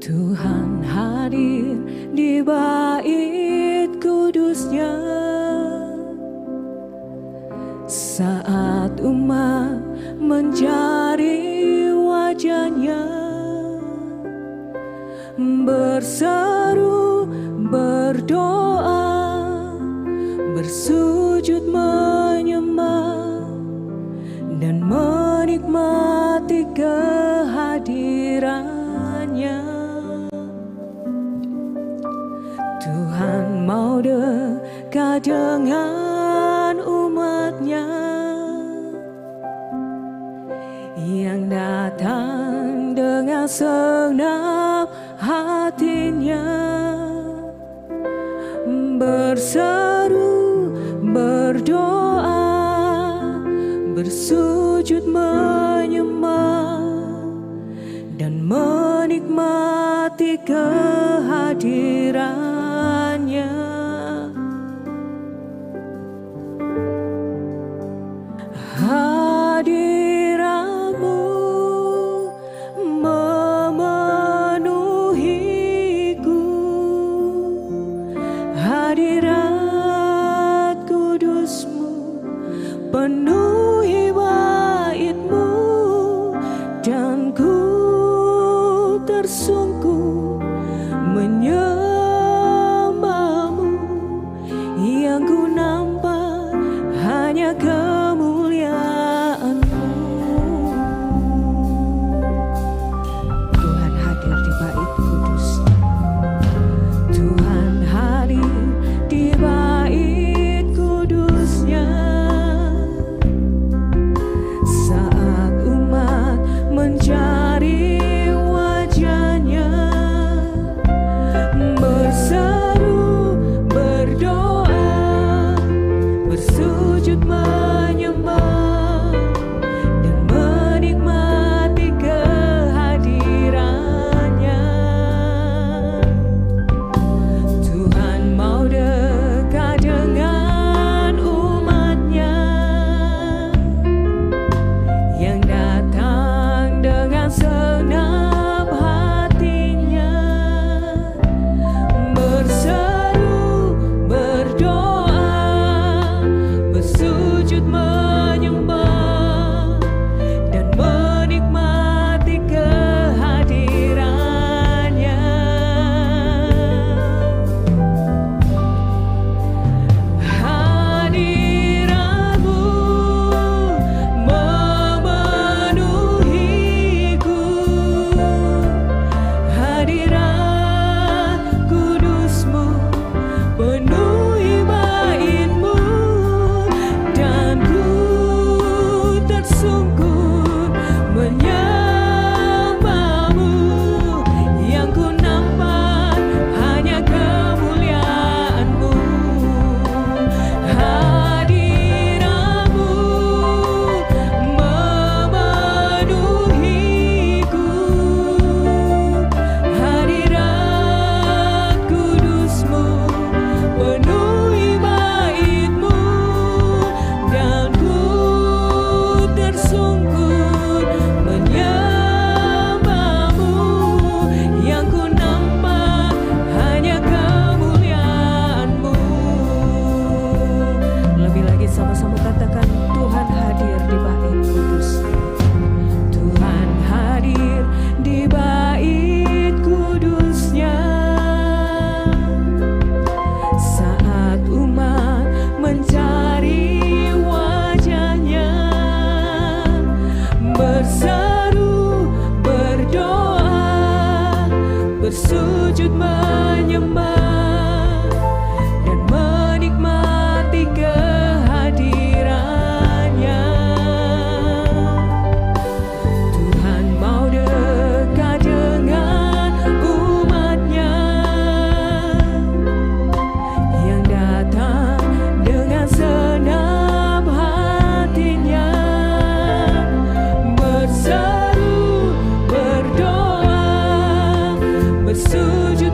Tuhan hadir di bait kudusnya saat umat mencari wajahnya, berseru, berdoa, bersujud menyembah dan menikmati kehadirannya. Tuhan mau dekat dengan umatnya yang datang dengan segenap hatinya, berseru, berdoa, bersujud menyembah dan menikmati kehadirannya. Hadiratmu memenuhiku, hadirat kudusmu penuhi baitmu, dan ku tersungkur menyembahmu. Yang ku nampak hanya kemuliaan-Mu. Tuhan hadir di bait kudusnya. Tuhan hadir di bait kudusnya saat umat mencari wajahnya, berseru, berdoa, bersujud menyembah dan menikmati kehadirannya. Tuhan mau dekat dengan umatnya yang datang dengan segenap hatinya, berseru, berdoa, bersujud menyembah dan menikmati kehadirannya. Hadiratmu memenuhiku, hadirat kudusmu penuhi baitmu, dan ku tersungkur menyembahmu. Yang ku nampak hanya kemuliaan-Mu. Hadiratmu memenuhiku, hadirat kudusmu penuhi baitmu, dan ku tersungkur menyembahmu. Yang ku nampak hanya kemuliaan-Mu. Lebih lagi sama-sama katakan, Tuhan hadir di bait kudusnya. Tuhan hadir di bait kudusnya saat umat mencari wajahnya, berseru, berdoa, bersujud menyembah dan menikmati kehadirannya. Tuhan mau dekat dengan umatnya yang datang dengan segenap hatinya, berseru, berdoa, bersujud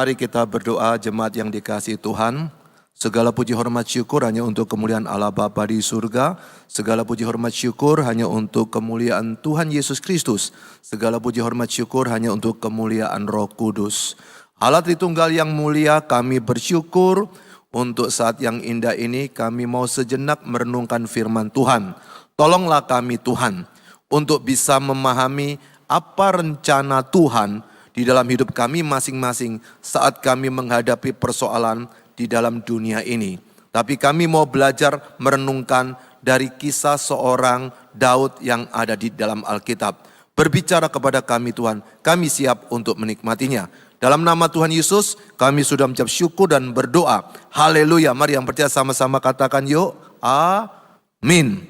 Mari kita berdoa jemaat yang dikasihi Tuhan. Segala puji hormat syukur hanya untuk kemuliaan Allah Bapa di surga. Segala puji hormat syukur hanya untuk kemuliaan Tuhan Yesus Kristus. Segala puji hormat syukur hanya untuk kemuliaan Roh Kudus. Allah Tritunggal yang mulia, kami bersyukur untuk saat yang indah ini. Kami mau sejenak merenungkan firman Tuhan. Tolonglah kami Tuhan untuk bisa memahami apa rencana Tuhan di dalam hidup kami masing-masing saat kami menghadapi persoalan di dalam dunia ini. Tapi kami mau belajar merenungkan dari kisah seorang Daud yang ada di dalam Alkitab. Berbicara kepada kami Tuhan, kami siap untuk menikmatinya. Dalam nama Tuhan Yesus, kami sudah mengucap syukur dan berdoa. Haleluya, mari yang percaya sama-sama katakan yuk, amin.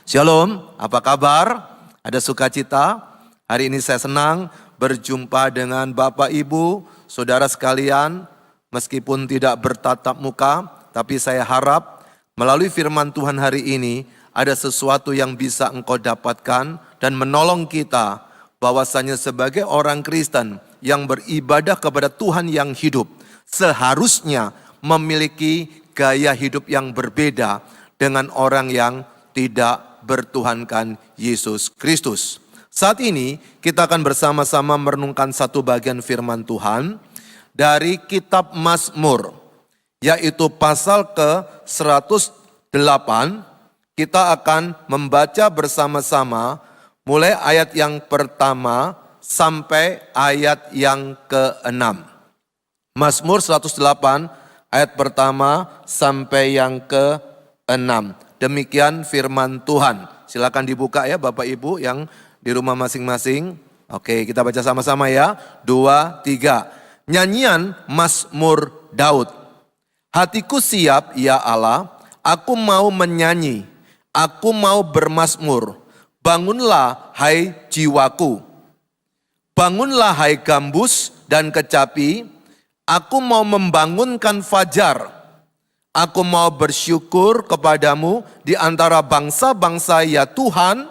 Shalom, apa kabar? Ada sukacita? Hari ini saya senang berjumpa dengan Bapak Ibu, saudara sekalian. Meskipun tidak bertatap muka, tapi saya harap melalui firman Tuhan hari ini ada sesuatu yang bisa engkau dapatkan dan menolong kita bahwasanya sebagai orang Kristen yang beribadah kepada Tuhan yang hidup seharusnya memiliki gaya hidup yang berbeda dengan orang yang tidak bertuhankan Yesus Kristus. Saat ini kita akan bersama-sama merenungkan satu bagian firman Tuhan dari kitab Mazmur, yaitu pasal ke-108. Kita akan membaca bersama-sama mulai ayat yang pertama sampai ayat yang ke-6. Mazmur 108 ayat pertama sampai yang ke-6. Demikian firman Tuhan. Silakan dibuka ya Bapak Ibu yang di rumah masing-masing. Oke, kita baca sama-sama ya. 2, 3. Nyanyian Mazmur Daud. Hatiku siap ya Allah, aku mau menyanyi, aku mau bermazmur. Bangunlah hai jiwaku. Bangunlah hai gambus dan kecapi, aku mau membangunkan fajar. Aku mau bersyukur kepadamu di antara bangsa-bangsa ya Tuhan,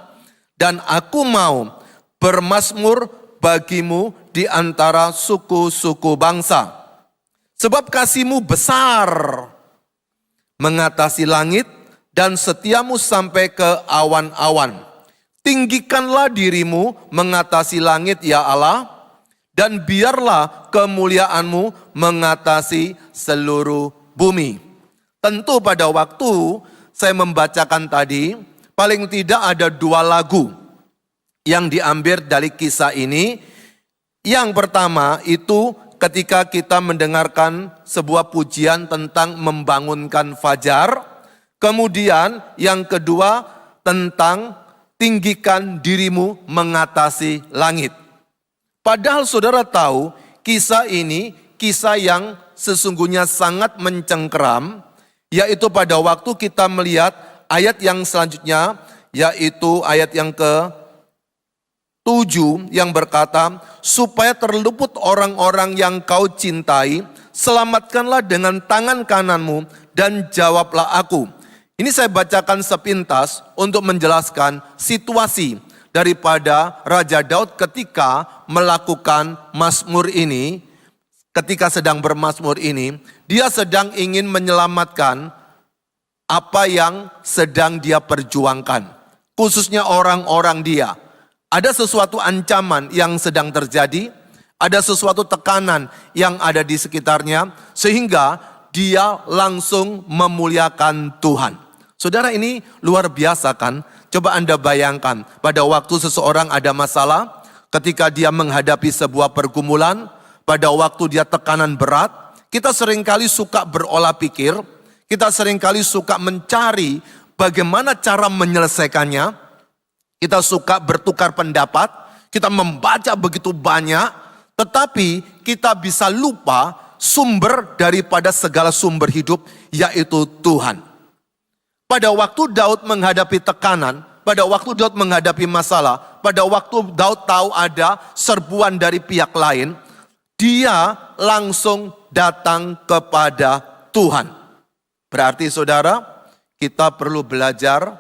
dan aku mau bermazmur bagimu di antara suku-suku bangsa. Sebab kasih-Mu besar mengatasi langit dan setiamu sampai ke awan-awan. Tinggikanlah dirimu mengatasi langit ya Allah, dan biarlah kemuliaan-Mu mengatasi seluruh bumi. Tentu pada waktu saya membacakan tadi, paling tidak ada 2 lagu yang diambil dari kisah ini. Yang pertama itu ketika kita mendengarkan sebuah pujian tentang membangunkan fajar. Kemudian yang kedua tentang tinggikan dirimu mengatasi langit. Padahal saudara tahu kisah ini kisah yang sesungguhnya sangat mencengkeram. Yaitu pada waktu kita melihat ayat yang selanjutnya, yaitu ayat yang ke-7 yang berkata, supaya terluput orang-orang yang kau cintai, selamatkanlah dengan tangan kananmu dan jawablah aku. Ini saya bacakan sepintas untuk menjelaskan situasi daripada Raja Daud ketika melakukan mazmur ini. Ketika sedang bermazmur ini, dia sedang ingin menyelamatkan apa yang sedang dia perjuangkan. Khususnya orang-orang dia. Ada sesuatu ancaman yang sedang terjadi, ada sesuatu tekanan yang ada di sekitarnya, sehingga dia langsung memuliakan Tuhan. Saudara, ini luar biasa kan? Coba Anda bayangkan, pada waktu seseorang ada masalah, ketika dia menghadapi sebuah pergumulan, pada waktu dia tekanan berat, kita seringkali suka berolah pikir, kita seringkali suka mencari bagaimana cara menyelesaikannya. Kita suka bertukar pendapat, kita membaca begitu banyak, tetapi kita bisa lupa sumber daripada segala sumber hidup, yaitu Tuhan. Pada waktu Daud menghadapi tekanan, pada waktu Daud menghadapi masalah, pada waktu Daud tahu ada serbuan dari pihak lain, dia langsung datang kepada Tuhan. Berarti saudara, kita perlu belajar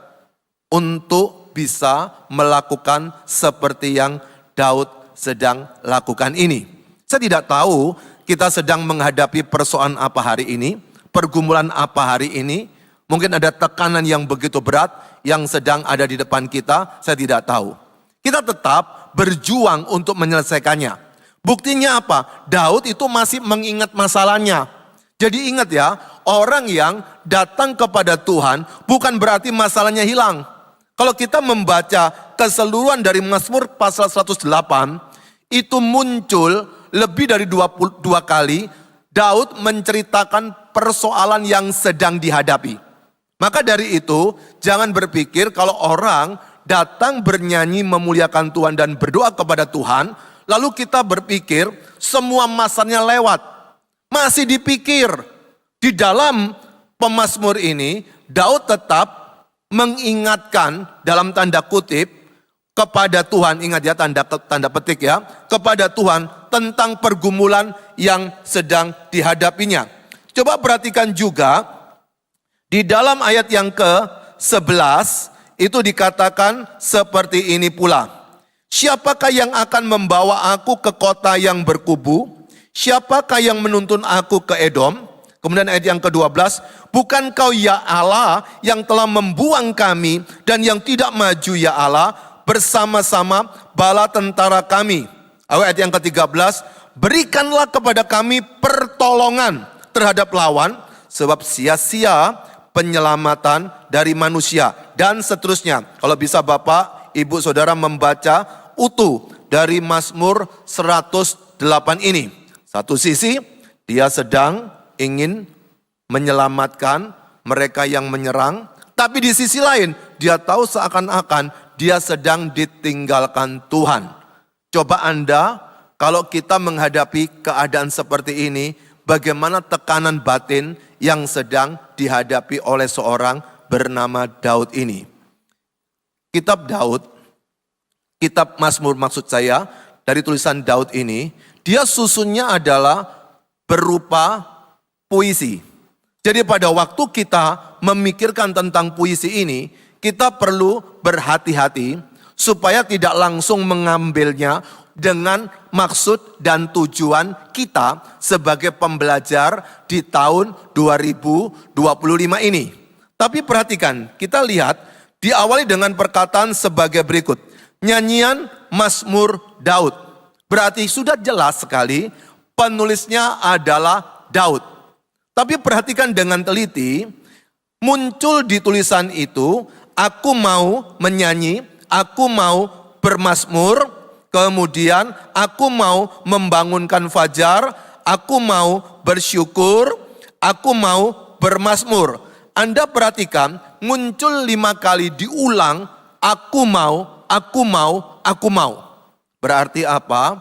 untuk bisa melakukan seperti yang Daud sedang lakukan ini. Saya tidak tahu kita sedang menghadapi persoalan apa hari ini, pergumulan apa hari ini, mungkin ada tekanan yang begitu berat yang sedang ada di depan kita, saya tidak tahu. Kita tetap berjuang untuk menyelesaikannya. Buktinya apa? Daud itu masih mengingat masalahnya. Jadi ingat ya, orang yang datang kepada Tuhan bukan berarti masalahnya hilang. Kalau kita membaca keseluruhan dari Mazmur pasal 108, itu muncul lebih dari 22 kali Daud menceritakan persoalan yang sedang dihadapi. Maka dari itu, jangan berpikir kalau orang datang bernyanyi memuliakan Tuhan dan berdoa kepada Tuhan, lalu kita berpikir semua masanya lewat. Masih dipikir. Di dalam pemazmur ini, Daud tetap mengingatkan dalam tanda kutip kepada Tuhan, ingat ya tanda petik ya, kepada Tuhan tentang pergumulan yang sedang dihadapinya. Coba perhatikan juga di dalam ayat yang ke-11 itu dikatakan seperti ini pula. Siapakah yang akan membawa aku ke kota yang berkubu? Siapakah yang menuntun aku ke Edom? Kemudian ayat yang ke-12, bukan kau ya Allah yang telah membuang kami dan yang tidak maju ya Allah bersama-sama bala tentara kami. Ayat yang ke-13, berikanlah kepada kami pertolongan terhadap lawan sebab sia-sia penyelamatan dari manusia dan seterusnya. Kalau bisa Bapak, Ibu, Saudara membaca utuh dari Mazmur 108 ini. Satu sisi dia sedang ingin menyelamatkan mereka yang menyerang, tapi di sisi lain dia tahu seakan-akan dia sedang ditinggalkan Tuhan. Coba Anda, kalau kita menghadapi keadaan seperti ini, bagaimana tekanan batin yang sedang dihadapi oleh seorang bernama Daud ini. Kitab Daud, kitab Mazmur maksud saya, dari tulisan Daud ini, dia susunnya adalah berupa puisi. Jadi pada waktu kita memikirkan tentang puisi ini, kita perlu berhati-hati supaya tidak langsung mengambilnya dengan maksud dan tujuan kita sebagai pembelajar di tahun 2025 ini. Tapi perhatikan, kita lihat diawali dengan perkataan sebagai berikut. Nyanyian Mazmur Daud. Berarti sudah jelas sekali penulisnya adalah Daud. Tapi perhatikan dengan teliti, muncul di tulisan itu, aku mau menyanyi, aku mau bermazmur, kemudian aku mau membangunkan fajar, aku mau bersyukur, aku mau bermazmur. Anda perhatikan, muncul 5 kali diulang, aku mau, aku mau, aku mau. Berarti apa?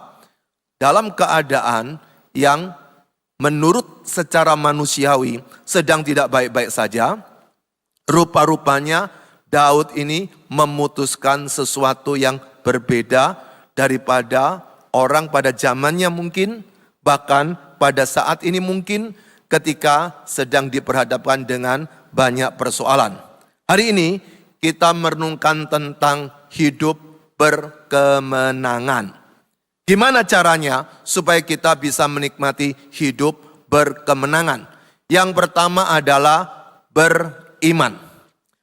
Dalam keadaan yang menurut secara manusiawi sedang tidak baik-baik saja, rupa-rupanya Daud ini memutuskan sesuatu yang berbeda daripada orang pada zamannya mungkin, bahkan pada saat ini mungkin ketika sedang diperhadapkan dengan banyak persoalan. Hari ini kita merenungkan tentang hidup berkemenangan. Gimana caranya supaya kita bisa menikmati hidup berkemenangan? Yang pertama adalah beriman.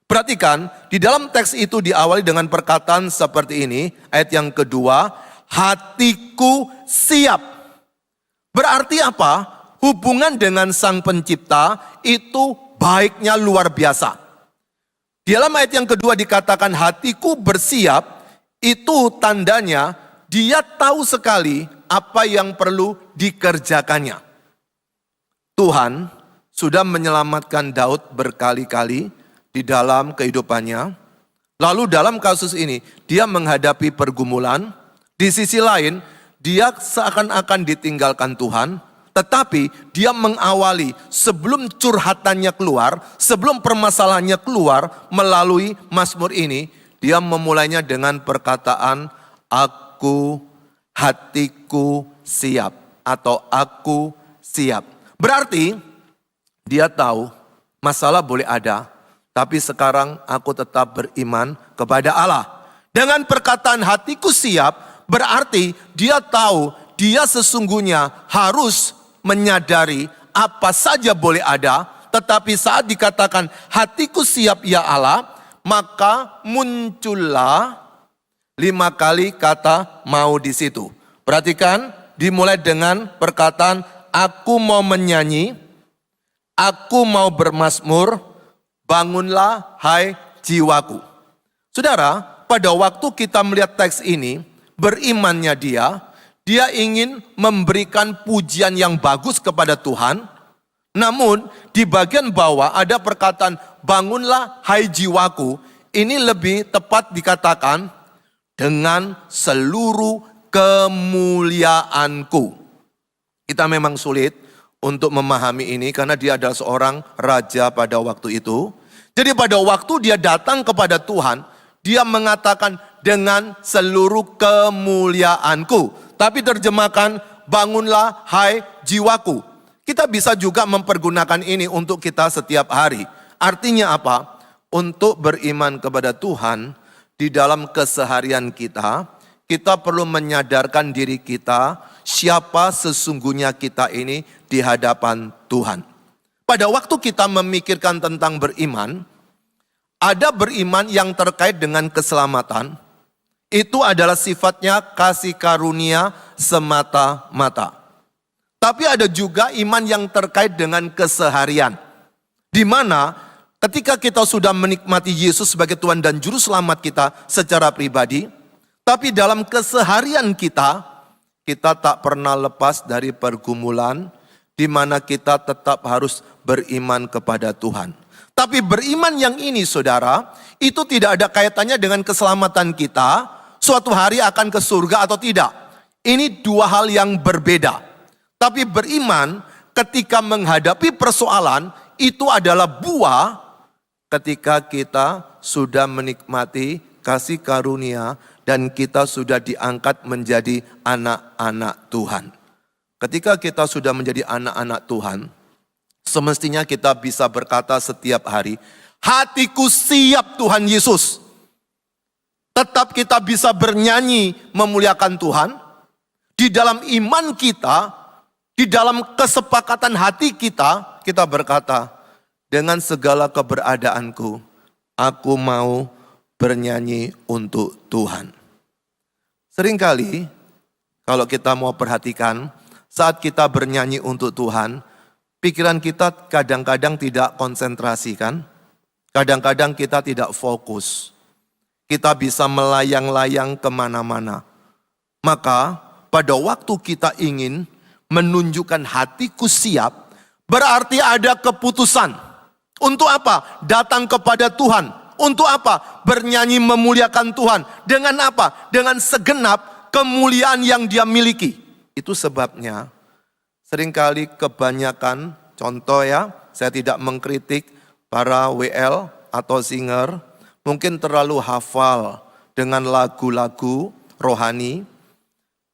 Perhatikan, di dalam teks itu diawali dengan perkataan seperti ini. Ayat yang kedua, hatiku siap. Berarti apa? Hubungan dengan Sang Pencipta itu baiknya luar biasa. Di dalam ayat yang kedua dikatakan hatiku bersiap, itu tandanya dia tahu sekali apa yang perlu dikerjakannya. Tuhan sudah menyelamatkan Daud berkali-kali di dalam kehidupannya. Lalu dalam kasus ini dia menghadapi pergumulan. Di sisi lain dia seakan-akan ditinggalkan Tuhan. Tetapi dia mengawali sebelum curhatannya keluar, sebelum permasalahannya keluar melalui Mazmur ini. Dia memulainya dengan perkataan hatiku siap atau aku siap. Berarti dia tahu masalah boleh ada, tapi sekarang aku tetap beriman kepada Allah. Dengan perkataan hatiku siap, berarti dia tahu dia sesungguhnya harus menyadari apa saja boleh ada, tetapi saat dikatakan hatiku siap ya Allah, maka muncullah 5 kali kata mau di situ. Perhatikan, dimulai dengan perkataan aku mau menyanyi, aku mau bermazmur, bangunlah hai jiwaku. Saudara, pada waktu kita melihat teks ini, berimannya dia ingin memberikan pujian yang bagus kepada Tuhan. Namun di bagian bawah ada perkataan bangunlah hai jiwaku. Ini lebih tepat dikatakan dengan seluruh kemuliaanku. Kita memang sulit untuk memahami ini karena dia adalah seorang raja pada waktu itu. Jadi pada waktu dia datang kepada Tuhan, dia mengatakan dengan seluruh kemuliaanku. Tapi terjemahkan bangunlah hai jiwaku. Kita bisa juga mempergunakan ini untuk kita setiap hari. Artinya apa? Untuk beriman kepada Tuhan di dalam keseharian kita, kita perlu menyadarkan diri kita siapa sesungguhnya kita ini di hadapan Tuhan. Pada waktu kita memikirkan tentang beriman, ada beriman yang terkait dengan keselamatan. Itu adalah sifatnya kasih karunia semata-mata. Tapi ada juga iman yang terkait dengan keseharian. Di mana ketika kita sudah menikmati Yesus sebagai Tuhan dan Juru Selamat kita secara pribadi, tapi dalam keseharian kita tak pernah lepas dari pergumulan di mana kita tetap harus beriman kepada Tuhan. Tapi beriman yang ini saudara, itu tidak ada kaitannya dengan keselamatan kita, suatu hari akan ke surga atau tidak. Ini dua hal yang berbeda. Tapi beriman ketika menghadapi persoalan, itu adalah buah ketika kita sudah menikmati kasih karunia dan kita sudah diangkat menjadi anak-anak Tuhan. Ketika kita sudah menjadi anak-anak Tuhan, semestinya kita bisa berkata setiap hari, hatiku siap Tuhan Yesus. Tetap kita bisa bernyanyi memuliakan Tuhan. Di dalam iman kita, di dalam kesepakatan hati kita, kita berkata, dengan segala keberadaanku, aku mau bernyanyi untuk Tuhan. Seringkali, kalau kita mau perhatikan, saat kita bernyanyi untuk Tuhan, pikiran kita kadang-kadang tidak konsentrasi kan? Kadang-kadang kita tidak fokus. Kita bisa melayang-layang kemana-mana. Maka pada waktu kita ingin menunjukkan hatiku siap, berarti ada keputusan. Untuk apa? Datang kepada Tuhan. Untuk apa? Bernyanyi memuliakan Tuhan. Dengan apa? Dengan segenap kemuliaan yang dia miliki. Itu sebabnya seringkali kebanyakan, contoh ya, saya tidak mengkritik para WL atau singer, mungkin terlalu hafal dengan lagu-lagu rohani,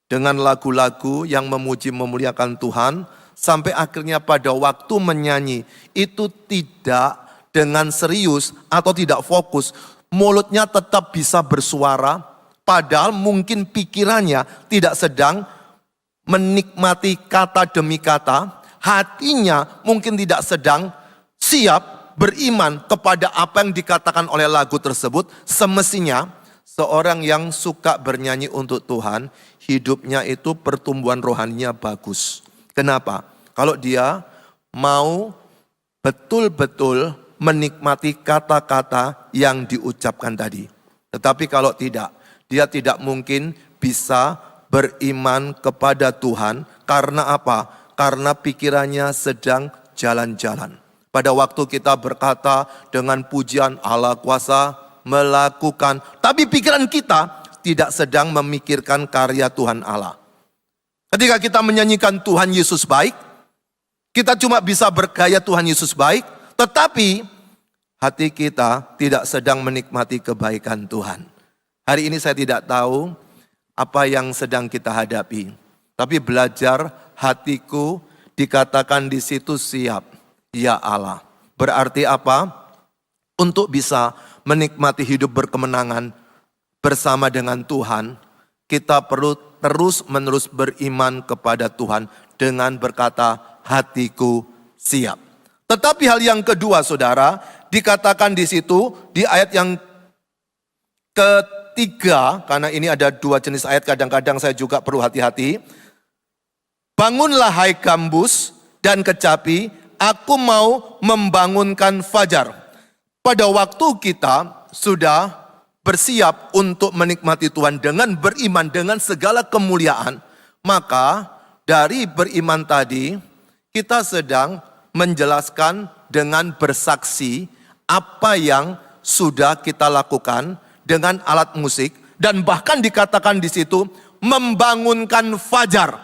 dengan lagu-lagu yang memuji memuliakan Tuhan, sampai akhirnya pada waktu menyanyi itu tidak dengan serius atau tidak fokus, mulutnya tetap bisa bersuara, padahal mungkin pikirannya tidak sedang menikmati kata demi kata, hatinya mungkin tidak sedang siap beriman kepada apa yang dikatakan oleh lagu tersebut. Semestinya seorang yang suka bernyanyi untuk Tuhan, hidupnya itu pertumbuhan rohaninya bagus. Kenapa? Kalau dia mau betul-betul menikmati kata-kata yang diucapkan tadi. Tetapi kalau tidak, dia tidak mungkin bisa beriman kepada Tuhan. Karena apa? Karena pikirannya sedang jalan-jalan. Pada waktu kita berkata dengan pujian Allah kuasa melakukan, tapi pikiran kita tidak sedang memikirkan karya Tuhan Allah. Ketika kita menyanyikan Tuhan Yesus baik, kita cuma bisa bergaya Tuhan Yesus baik, tetapi hati kita tidak sedang menikmati kebaikan Tuhan. Hari ini saya tidak tahu apa yang sedang kita hadapi, tapi belajar hatiku dikatakan di situ siap, ya Allah. Berarti apa? Untuk bisa menikmati hidup berkemenangan bersama dengan Tuhan, kita perlu terus-menerus beriman kepada Tuhan dengan berkata, hatiku siap. Tetapi hal yang kedua, saudara, dikatakan di situ di ayat yang ketiga, karena ini ada dua jenis ayat, kadang-kadang saya juga perlu hati-hati. Bangunlah hai gambus dan kecapi, aku mau membangunkan fajar. Pada waktu kita sudah bersiap untuk menikmati Tuhan dengan beriman, dengan segala kemuliaan, maka dari beriman tadi kita sedang menjelaskan dengan bersaksi apa yang sudah kita lakukan dengan alat musik, dan bahkan dikatakan di situ membangunkan fajar.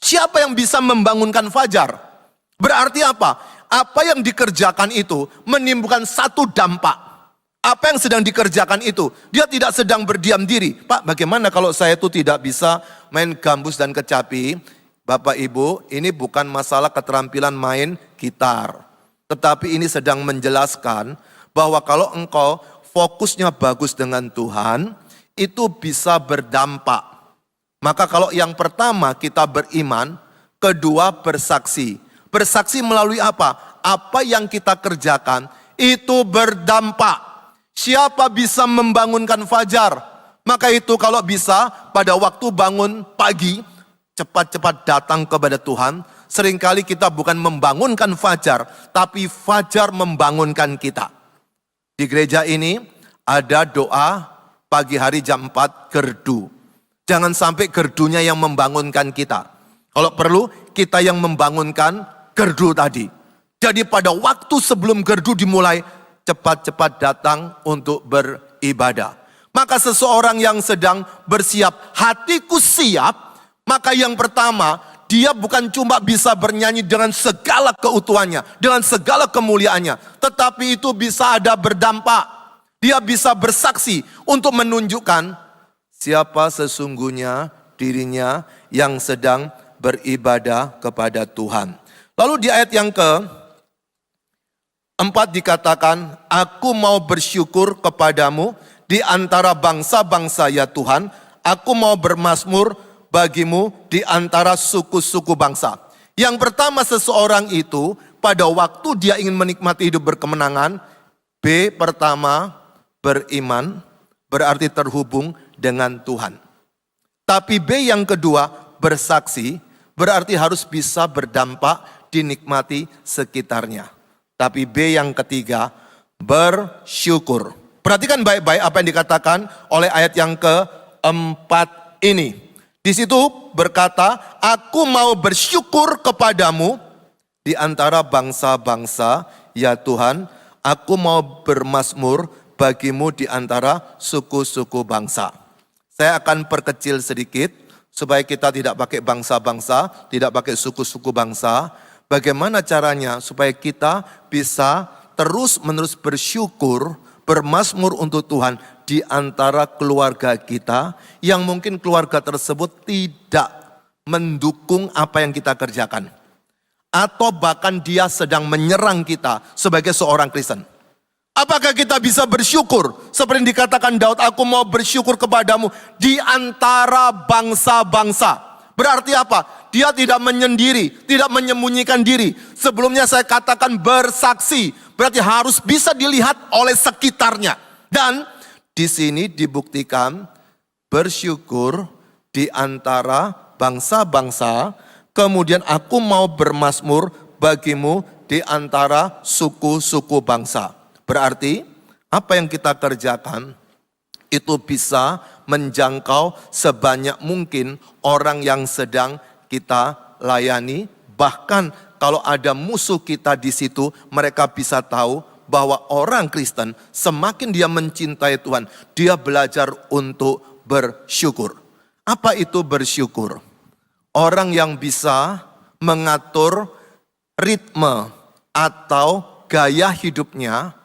Siapa yang bisa membangunkan fajar? Berarti apa? Apa yang dikerjakan itu menimbulkan satu dampak. Apa yang sedang dikerjakan itu, dia tidak sedang berdiam diri. Pak, bagaimana kalau saya itu tidak bisa main gambus dan kecapi? Bapak Ibu, ini bukan masalah keterampilan main gitar. Tetapi ini sedang menjelaskan bahwa kalau engkau fokusnya bagus dengan Tuhan, itu bisa berdampak. Maka kalau yang pertama kita beriman, kedua bersaksi. Bersaksi melalui apa? Apa yang kita kerjakan itu berdampak. Siapa bisa membangunkan fajar? Maka itu kalau bisa pada waktu bangun pagi, cepat-cepat datang kepada Tuhan. Seringkali kita bukan membangunkan fajar, tapi fajar membangunkan kita. Di gereja ini ada doa pagi hari jam 4 gerdu. Jangan sampai gerdunya yang membangunkan kita. Kalau perlu kita yang membangunkan gerdu tadi. Jadi pada waktu sebelum gerdu dimulai, cepat-cepat datang untuk beribadah. Maka seseorang yang sedang bersiap, hatiku siap, maka yang pertama, dia bukan cuma bisa bernyanyi dengan segala keutuhannya, dengan segala kemuliaannya, tetapi itu bisa ada berdampak. Dia bisa bersaksi untuk menunjukkan siapa sesungguhnya dirinya yang sedang beribadah kepada Tuhan. Lalu di ayat yang ke-4 dikatakan, aku mau bersyukur kepadamu di antara bangsa-bangsa ya Tuhan, aku mau bermazmur bagimu di antara suku-suku bangsa. Yang pertama, seseorang itu pada waktu dia ingin menikmati hidup berkemenangan, B pertama beriman, berarti terhubung dengan Tuhan. Tapi B yang kedua bersaksi, berarti harus bisa berdampak dinikmati sekitarnya. Tapi B yang ketiga bersyukur. Perhatikan baik-baik apa yang dikatakan oleh ayat yang keempat ini. Di situ berkata, aku mau bersyukur kepadamu di antara bangsa-bangsa, ya Tuhan, aku mau bermazmur bagimu di antara suku-suku bangsa. Saya akan perkecil sedikit supaya kita tidak pakai bangsa-bangsa, tidak pakai suku-suku bangsa. Bagaimana caranya supaya kita bisa terus-menerus bersyukur, bermazmur untuk Tuhan di antara keluarga kita yang mungkin keluarga tersebut tidak mendukung apa yang kita kerjakan. Atau bahkan dia sedang menyerang kita sebagai seorang Kristen. Apakah kita bisa bersyukur? Seperti yang dikatakan Daud, aku mau bersyukur kepadamu di antara bangsa-bangsa. Berarti apa? Dia tidak menyendiri, tidak menyembunyikan diri. Sebelumnya saya katakan bersaksi. Berarti harus bisa dilihat oleh sekitarnya. Dan di sini dibuktikan bersyukur di antara bangsa-bangsa. Kemudian aku mau bermazmur bagimu di antara suku-suku bangsa. Berarti apa yang kita kerjakan itu bisa menjangkau sebanyak mungkin orang yang sedang kita layani. Bahkan kalau ada musuh kita di situ, mereka bisa tahu bahwa orang Kristen semakin dia mencintai Tuhan, dia belajar untuk bersyukur. Apa itu bersyukur? Orang yang bisa mengatur ritme atau gaya hidupnya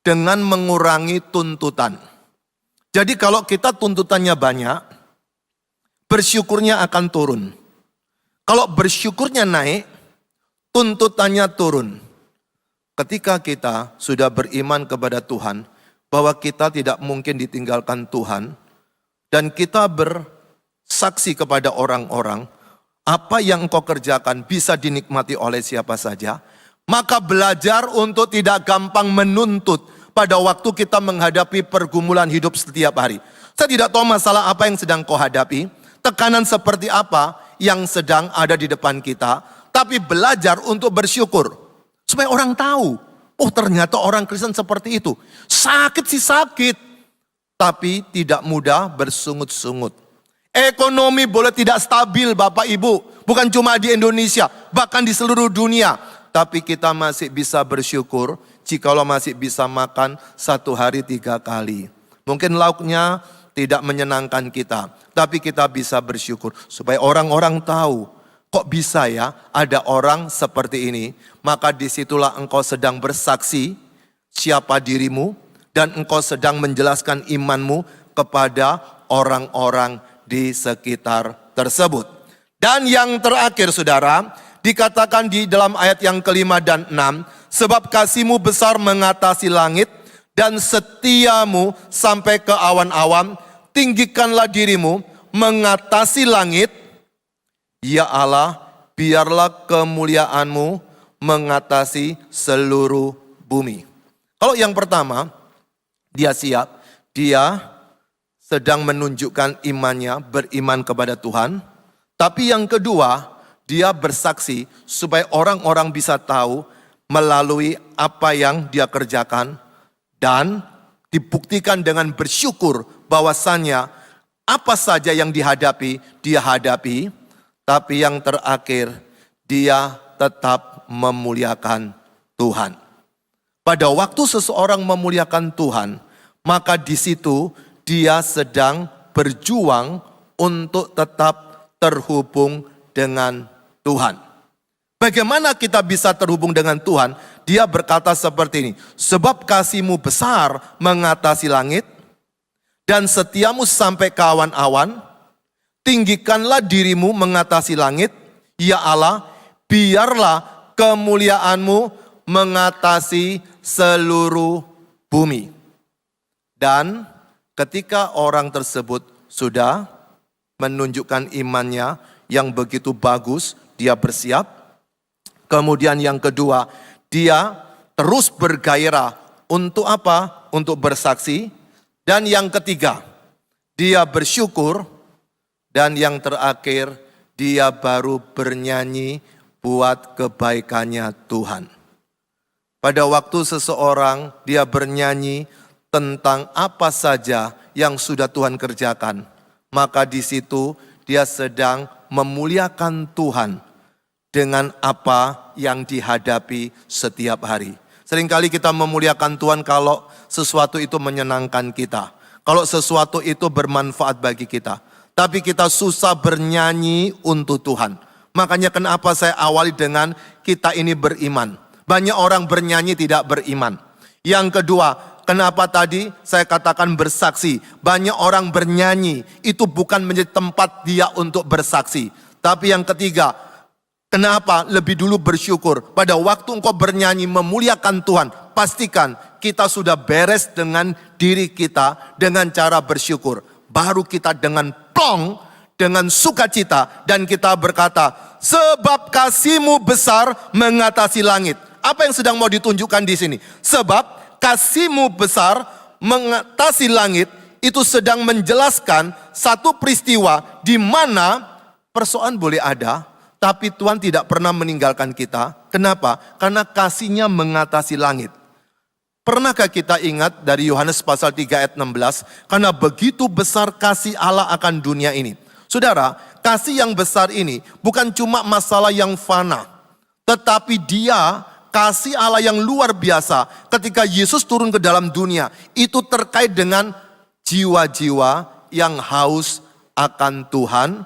dengan mengurangi tuntutan. Jadi kalau kita tuntutannya banyak, bersyukurnya akan turun. Kalau bersyukurnya naik, tuntutannya turun. Ketika kita sudah beriman kepada Tuhan, bahwa kita tidak mungkin ditinggalkan Tuhan, dan kita saksi kepada orang-orang, apa yang engkau kerjakan bisa dinikmati oleh siapa saja, maka belajar untuk tidak gampang menuntut pada waktu kita menghadapi pergumulan hidup setiap hari. Saya tidak tahu masalah apa yang sedang kau hadapi, tekanan seperti apa yang sedang ada di depan kita, tapi belajar untuk bersyukur. Supaya orang tahu, oh ternyata orang Kristen seperti itu. Sakit sih sakit, tapi tidak mudah bersungut-sungut. Ekonomi boleh tidak stabil Bapak Ibu, bukan cuma di Indonesia, bahkan di seluruh dunia. Tapi kita masih bisa bersyukur jikalau masih bisa makan 1 hari 3 kali. Mungkin lauknya tidak menyenangkan kita, tapi kita bisa bersyukur. Supaya orang-orang tahu, kok bisa ya ada orang seperti ini. Maka disitulah engkau sedang bersaksi siapa dirimu, dan engkau sedang menjelaskan imanmu kepada orang-orang di sekitar tersebut. Dan yang terakhir saudara, dikatakan di dalam ayat yang ke-5 dan 6, sebab kasihmu besar mengatasi langit dan setiamu sampai ke awan-awan, tinggikanlah dirimu mengatasi langit, ya Allah, biarlah kemuliaanmu mengatasi seluruh bumi. Kalau yang pertama, dia siap, dia sedang menunjukkan imannya, beriman kepada Tuhan. Tapi yang kedua, dia bersaksi supaya orang-orang bisa tahu melalui apa yang dia kerjakan. Dan dibuktikan dengan bersyukur bahwasannya apa saja yang dihadapi, dia hadapi. Tapi yang terakhir, dia tetap memuliakan Tuhan. Pada waktu seseorang memuliakan Tuhan, maka di situ dia sedang berjuang untuk tetap terhubung dengan Tuhan. Bagaimana kita bisa terhubung dengan Tuhan? Dia berkata seperti ini, sebab kasihmu besar mengatasi langit, dan setiamu sampai ke awan-awan, tinggikanlah dirimu mengatasi langit, ya Allah, biarlah kemuliaanmu mengatasi seluruh bumi. Dan ketika orang tersebut sudah menunjukkan imannya yang begitu bagus, dia bersiap. Kemudian yang kedua, dia terus bergairah untuk apa? Untuk bersaksi. Dan yang ketiga, dia bersyukur. Dan yang terakhir, dia baru bernyanyi buat kebaikannya Tuhan. Pada waktu seseorang dia bernyanyi tentang apa saja yang sudah Tuhan kerjakan, maka di situ dia sedang memuliakan Tuhan dengan apa yang dihadapi setiap hari. Seringkali kita memuliakan Tuhan kalau sesuatu itu menyenangkan kita, kalau sesuatu itu bermanfaat bagi kita. Tapi kita susah bernyanyi untuk Tuhan. Makanya kenapa saya awali dengan kita ini beriman. Banyak orang bernyanyi tidak beriman. Yang kedua, kenapa tadi saya katakan bersaksi. Banyak orang bernyanyi itu bukan menjadi tempat dia untuk bersaksi. Tapi yang ketiga, kenapa lebih dulu bersyukur. Pada waktu engkau bernyanyi memuliakan Tuhan, pastikan kita sudah beres dengan diri kita dengan cara bersyukur. Baru kita dengan plong, dengan sukacita, dan kita berkata, sebab kasihmu besar mengatasi langit. Apa yang sedang mau ditunjukkan di sini? Sebab kasihmu besar mengatasi langit, itu sedang menjelaskan satu peristiwa di mana persoalan boleh ada, tapi Tuhan tidak pernah meninggalkan kita. Kenapa? Karena kasihnya mengatasi langit. Pernahkah kita ingat dari Yohanes pasal 3 ayat 16? Karena begitu besar kasih Allah akan dunia ini. Saudara, kasih yang besar ini bukan cuma masalah yang fana. Tetapi dia, kasih Allah yang luar biasa ketika Yesus turun ke dalam dunia. Itu terkait dengan jiwa-jiwa yang haus akan Tuhan.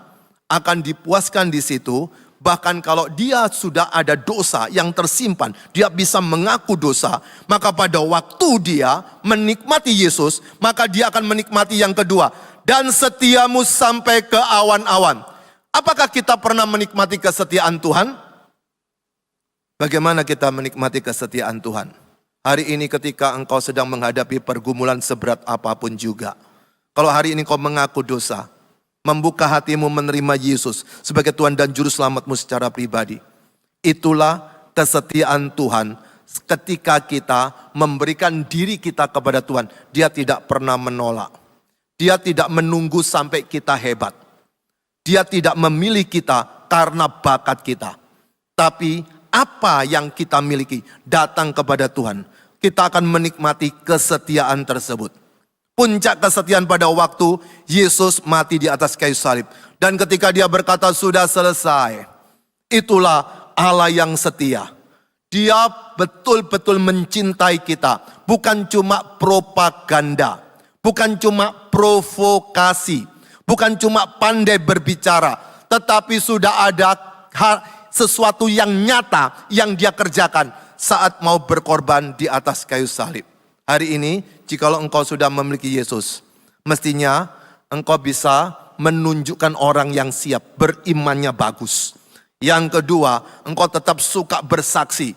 Akan dipuaskan di situ. Bahkan kalau dia sudah ada dosa yang tersimpan, dia bisa mengaku dosa. Maka pada waktu dia menikmati Yesus, maka dia akan menikmati yang kedua. Dan setiamu sampai ke awan-awan. Apakah kita pernah menikmati kesetiaan Tuhan? Bagaimana kita menikmati kesetiaan Tuhan? Hari ini ketika engkau sedang menghadapi pergumulan seberat apapun juga. Kalau hari ini kau mengaku dosa, membuka hatimu menerima Yesus sebagai Tuhan dan Juru Selamatmu secara pribadi. Itulah kesetiaan Tuhan ketika kita memberikan diri kita kepada Tuhan. Dia tidak pernah menolak. Dia tidak menunggu sampai kita hebat. Dia tidak memilih kita karena bakat kita. Tapi apa yang kita miliki datang kepada Tuhan. Kita akan menikmati kesetiaan tersebut. Puncak kesetiaan pada waktu Yesus mati di atas kayu salib. Dan ketika dia berkata sudah selesai. Itulah Allah yang setia. Dia betul-betul mencintai kita. Bukan cuma propaganda. Bukan cuma provokasi. Bukan cuma pandai berbicara. Tetapi sudah ada sesuatu yang nyata yang dia kerjakan saat mau berkorban di atas kayu salib. Hari ini, jikalau engkau sudah memiliki Yesus, mestinya engkau bisa menunjukkan orang yang siap, berimannya bagus. Yang kedua, engkau tetap suka bersaksi.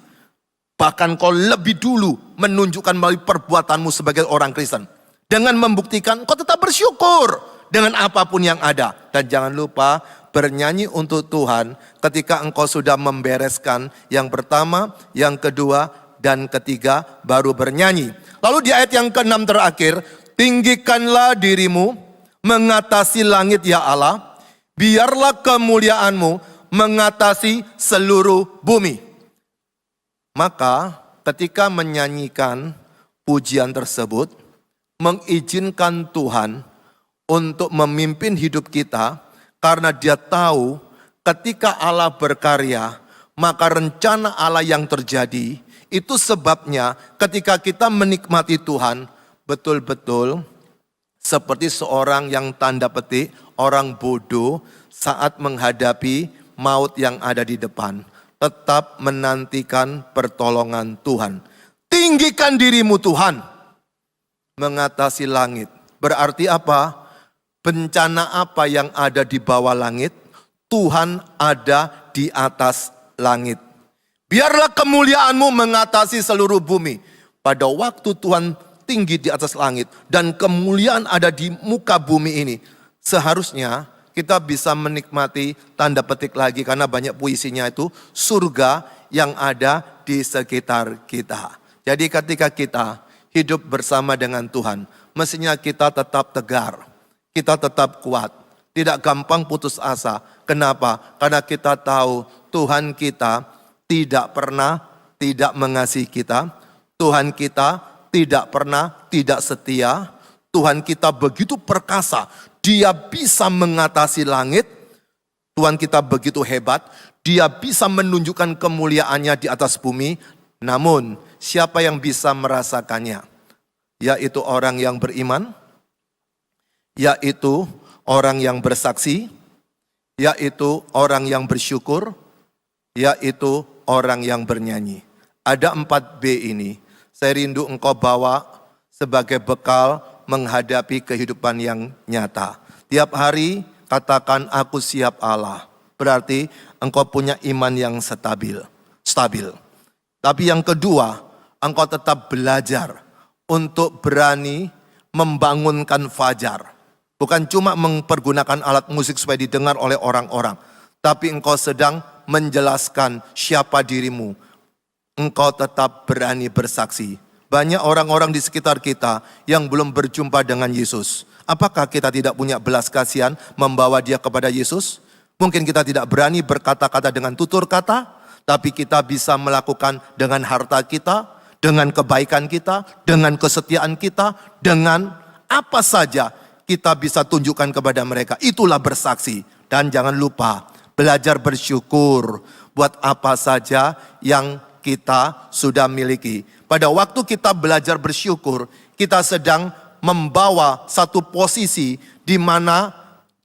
Bahkan engkau lebih dulu menunjukkan melalui perbuatanmu sebagai orang Kristen. Dengan membuktikan engkau tetap bersyukur dengan apapun yang ada. Dan jangan lupa bernyanyi untuk Tuhan ketika engkau sudah membereskan yang pertama, yang kedua, dan ketiga baru bernyanyi. Lalu di ayat yang ke-6 terakhir, tinggikanlah dirimu mengatasi langit ya Allah, biarlah kemuliaanmu mengatasi seluruh bumi. Maka ketika menyanyikan pujian tersebut, mengizinkan Tuhan untuk memimpin hidup kita, karena dia tahu ketika Allah berkarya, maka rencana Allah yang terjadi. Itu sebabnya ketika kita menikmati Tuhan, betul-betul seperti seorang yang tanda petik, orang bodoh saat menghadapi maut yang ada di depan. Tetap menantikan pertolongan Tuhan. Tinggikan dirimu Tuhan, mengatasi langit. Berarti apa? Bencana apa yang ada di bawah langit, Tuhan ada di atas langit. Biarlah kemuliaanmu mengatasi seluruh bumi. Pada waktu Tuhan tinggi di atas langit dan kemuliaan ada di muka bumi ini, seharusnya kita bisa menikmati tanda petik lagi karena banyak puisinya itu surga yang ada di sekitar kita. Jadi ketika kita hidup bersama dengan Tuhan, mestinya kita tetap tegar, kita tetap kuat, tidak gampang putus asa. Kenapa? Karena kita tahu Tuhan kita tidak pernah tidak mengasihi kita. Tuhan kita tidak pernah tidak setia. Tuhan kita begitu perkasa. Dia bisa mengatasi langit. Tuhan kita begitu hebat. Dia bisa menunjukkan kemuliaannya di atas bumi. Namun siapa yang bisa merasakannya? Yaitu orang yang beriman. Yaitu orang yang bersaksi. Yaitu orang yang bersyukur. Yaitu orang yang bernyanyi. Ada 4B ini. Saya rindu engkau bawa sebagai bekal menghadapi kehidupan yang nyata. Tiap hari katakan aku siap Allah. Berarti engkau punya iman yang stabil. Tapi yang kedua, engkau tetap belajar untuk berani membangunkan fajar. Bukan cuma mempergunakan alat musik supaya didengar oleh orang-orang. Tapi engkau sedang menjelaskan siapa dirimu. Engkau tetap berani bersaksi. Banyak orang-orang di sekitar kita yang belum berjumpa dengan Yesus. Apakah kita tidak punya belas kasihan membawa dia kepada Yesus? Mungkin kita tidak berani berkata-kata dengan tutur kata, tapi kita bisa melakukan dengan harta kita, dengan kebaikan kita, dengan kesetiaan kita, dengan apa saja kita bisa tunjukkan kepada mereka. Itulah bersaksi. Dan jangan lupa, belajar bersyukur buat apa saja yang kita sudah miliki. Pada waktu kita belajar bersyukur, kita sedang membawa satu posisi di mana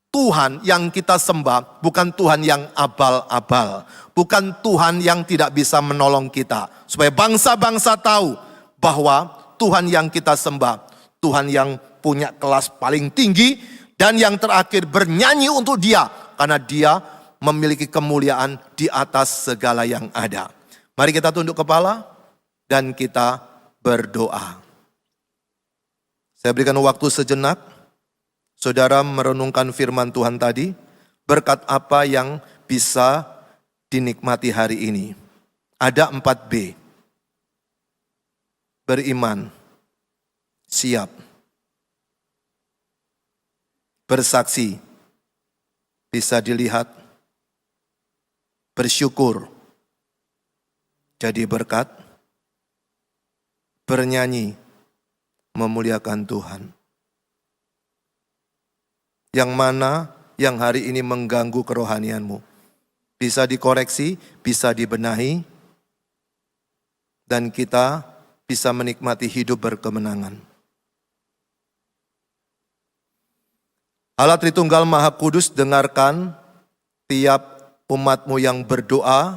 Tuhan yang kita sembah bukan Tuhan yang abal-abal. Bukan Tuhan yang tidak bisa menolong kita. Supaya bangsa-bangsa tahu bahwa Tuhan yang kita sembah, Tuhan yang punya kelas paling tinggi, dan yang terakhir bernyanyi untuk dia. Karena dia memiliki kemuliaan di atas segala yang ada. Mari kita tunduk kepala dan kita berdoa. Saya berikan waktu sejenak saudara merenungkan firman Tuhan tadi, berkat apa yang bisa dinikmati hari ini? Ada 4B. Beriman, siap, bersaksi, bisa dilihat, bersyukur, jadi berkat, bernyanyi, memuliakan Tuhan. Yang mana yang hari ini mengganggu kerohanianmu? Bisa dikoreksi, bisa dibenahi, dan kita bisa menikmati hidup berkemenangan. Allah Tritunggal Maha Kudus, dengarkan tiap umatmu yang berdoa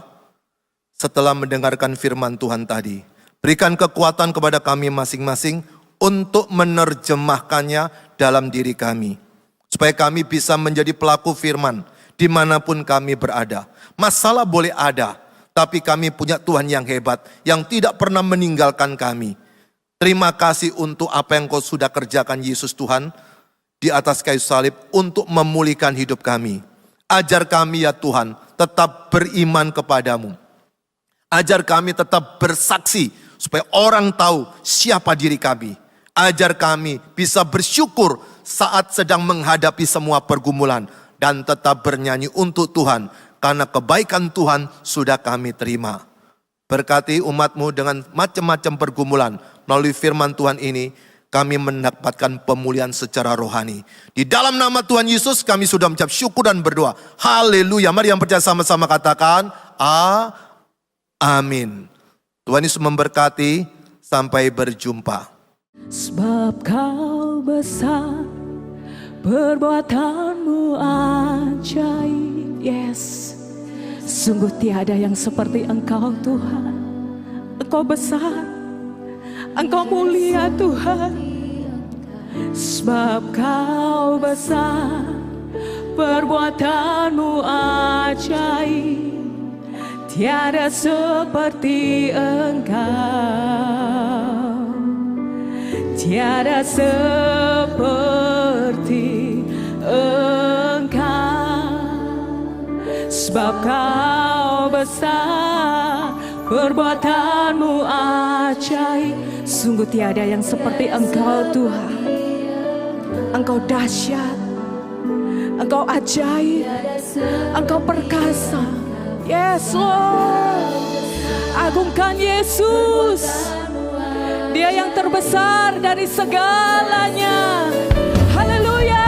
setelah mendengarkan firman Tuhan tadi. Berikan kekuatan kepada kami masing-masing untuk menerjemahkannya dalam diri kami. Supaya kami bisa menjadi pelaku firman dimanapun kami berada. Masalah boleh ada, tapi kami punya Tuhan yang hebat, yang tidak pernah meninggalkan kami. Terima kasih untuk apa yang Kau sudah kerjakan Yesus Tuhan di atas kayu salib untuk memulihkan hidup kami. Ajar kami ya Tuhan tetap beriman kepadamu. Ajar kami tetap bersaksi supaya orang tahu siapa diri kami. Ajar kami bisa bersyukur saat sedang menghadapi semua pergumulan dan tetap bernyanyi untuk Tuhan karena kebaikan Tuhan sudah kami terima. Berkati umatmu dengan macam-macam pergumulan. Melalui firman Tuhan ini kami mendapatkan pemulihan secara rohani. Di dalam nama Tuhan Yesus kami sudah mengucap syukur dan berdoa. Haleluya. Mari yang percaya sama-sama katakan amin. Tuhan Yesus memberkati. Sampai berjumpa. Sebab Kau besar, perbuatanmu ajaib. Yes, sungguh tiada yang seperti Engkau Tuhan. Engkau besar, Engkau mulia Tuhan. Sebab Kau besar, perbuatanmu ajaib. Tiada seperti Engkau. Tiada seperti Engkau. Sebab Kau besar, perbuatanmu ajaib. Sungguh tiada yang seperti Engkau Tuhan. Engkau dahsyat, Engkau ajaib, Engkau perkasa. Yes Lord, agungkan Yesus. Dia yang terbesar dari segalanya. Haleluya.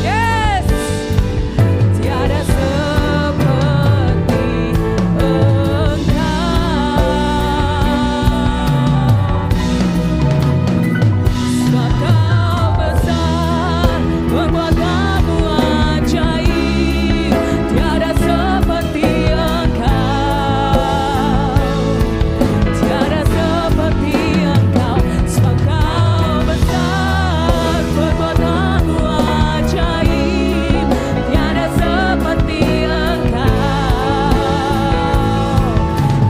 Yes. Tiada seperti Engkau. Sebab Kau besar, perbuatanmu ajaib. Tiada seperti Engkau. Tiada seperti Engkau. Sebab Kau besar, perbuatanmu ajaib. Tiada seperti Engkau.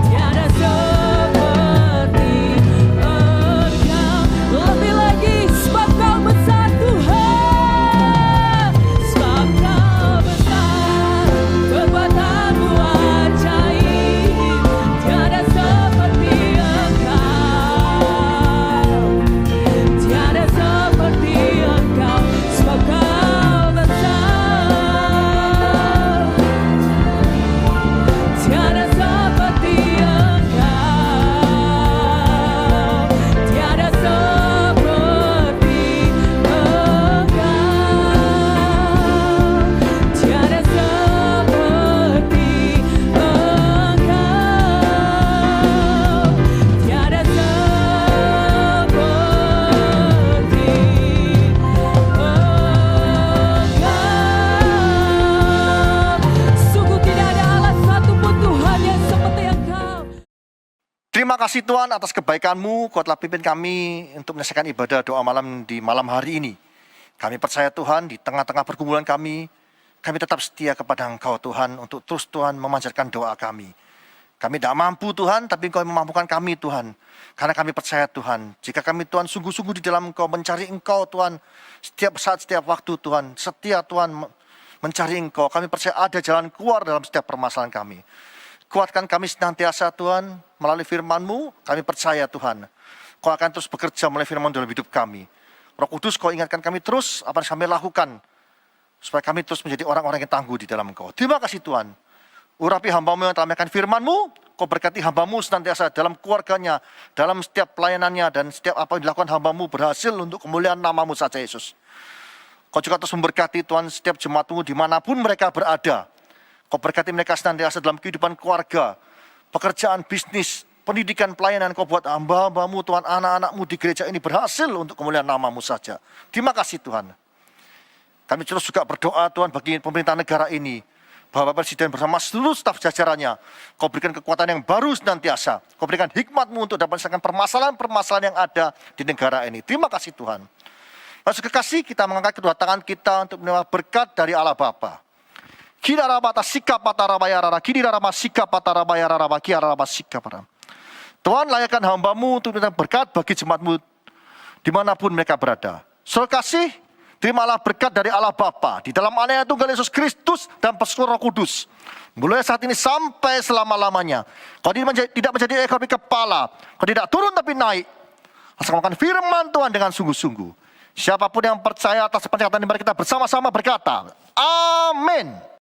Tiada seperti Engkau. Lebih lagi, sebab Kau besar Tuhan. Sebab Kau besar, perbuatanmu ajaib. Tiada seperti Engkau. Tiada seperti Engkau. Sebab Kau besar. Tiada seperti Engkau. Tiada seperti Engkau. Tiada seperti Engkau. Tiada seperti Engkau. Sungguh tidak ada Allah satupun Tuhan yang seperti Engkau. Terima kasih Tuhan atas kebaikan-Mu. Kau telah pimpin kami untuk menyelesaikan ibadah doa malam di malam hari ini. Kami percaya Tuhan, di tengah-tengah pergumulan kami tetap setia kepada Engkau Tuhan untuk terus Tuhan memanjatkan doa kami. Kami tidak mampu Tuhan, tapi Engkau yang memampukan kami Tuhan. Karena kami percaya Tuhan, jika kami Tuhan sungguh-sungguh di dalam Engkau, mencari Engkau Tuhan, setiap saat, setiap waktu Tuhan, setia Tuhan mencari Engkau, kami percaya ada jalan keluar dalam setiap permasalahan kami. Kuatkan kami senantiasa Tuhan, melalui firman-Mu, kami percaya Tuhan. Kau akan terus bekerja melalui firman dalam hidup kami. Roh Kudus, Kau ingatkan kami terus apa yang kami lakukan, supaya kami terus menjadi orang-orang yang tangguh di dalam Engkau. Terima kasih Tuhan. Urapi hamba-Mu yang telah menyampaikan firman-Mu, Kau berkati hamba-Mu senantiasa dalam keluarganya, dalam setiap pelayanannya, dan setiap apa yang dilakukan hamba-Mu berhasil untuk kemuliaan nama-Mu saja Yesus. Kau juga terus memberkati Tuhan setiap jemaat-Mu dimanapun mereka berada. Kau berkati mereka senantiasa dalam kehidupan keluarga, pekerjaan, bisnis, pendidikan, pelayanan. Kau buat hamba-hamba-Mu Tuhan, anak-anak-Mu di gereja ini berhasil untuk kemuliaan nama-Mu saja. Terima kasih Tuhan. Kami terus juga berdoa Tuhan bagi pemerintah negara ini, Bapak Presiden bersama seluruh staf jajarannya, Kau berikan kekuatan yang baru senantiasa. Kau berikan hikmat-Mu untuk dapat menyelesaikan permasalahan-permasalahan yang ada di negara ini. Terima kasih Tuhan. Masuk kekasih, kita mengangkat kedua tangan kita untuk menerima berkat dari Allah Bapa. Tuhan, layakkan hamba-Mu untuk menerima berkat bagi jemaat-Mu dimanapun mereka berada. Saudara kasih, terimalah berkat dari Allah Bapa di dalam anaknya Tunggal Yesus Kristus dan persekutuan Roh Kudus. Mulai saat ini sampai selama-lamanya. Kau tidak menjadi ekor tapi kepala. Kau tidak turun tapi naik. Asal makan firman Tuhan dengan sungguh-sungguh. Siapapun yang percaya atas perkataan ini, mari kita bersama-sama berkata, Amin.